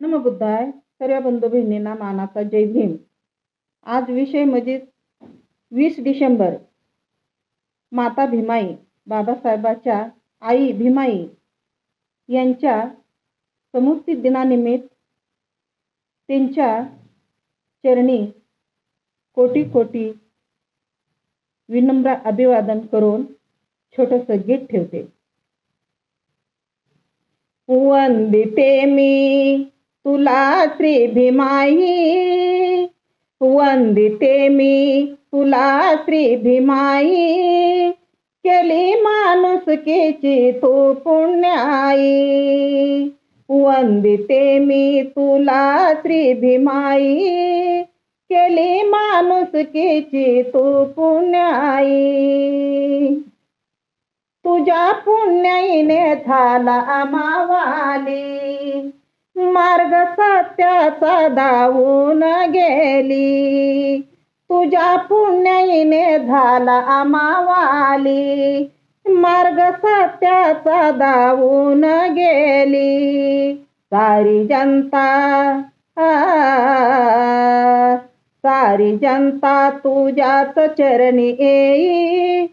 नमो बुद्धाय. सर्व बंधू बहिणींना मानाचा जय भीम. आज विषय म्हणजे 20 डिसेंबर माता भीमाई, बाबासाहेबाच्या आई भीमाई यांच्या समूर्ती दिनानिमित्त त्यांच्या चरणी कोटी कोटी विनम्र अभिवादन करून छोटंसं गीत ठेवते. वंदिते मी तुला श्री भीमाई, वंदिते मी तुला श्री भीमाई, केली माणुसकीची तू पुण्याई. वंदिते मी तुला श्री भीमाई, केली माणुसकीची तू पुण्याई. तुझ्या पुण्याईने झाला आमावाली, मार्ग सत्याचा धावून गेली. तुझ्या पुण्याईने झाला आमावाली, मार्ग सत्याचा धावून गेली. सारी जनता तुझ्याच चरणी येई,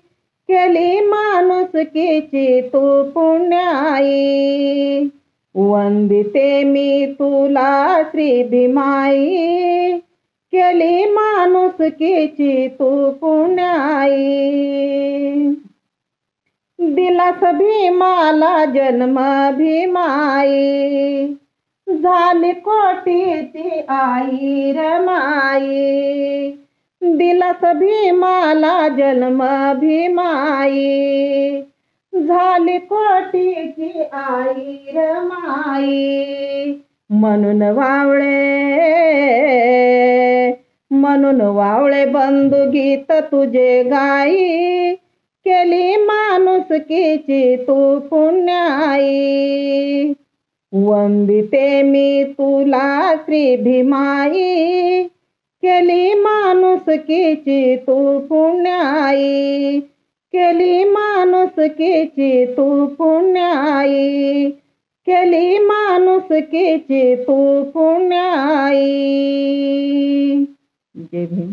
केली माणुसकीची तू पुण्याई. वंदिते मी तुला श्री भीमाई, केली माणुसकीची तू पुण्याई. दिलास भीमाला जन्म भीमाई, झाली कोटीची आई रमाई. दिलास भीमाला जन्म भीमाई, झाली कोटीची आई रमाई. म्हणून वावळे बंधू गीत तुझे गाई, केली माणुसकीची तू पुण्याई. वंदिते मी तुला श्री भीमाई, केली माणुसकीची तू पुण्याई. केली माणुसकीची तू पुण्याई, केली माणुसकीची तू पुण्याई. जय भीम.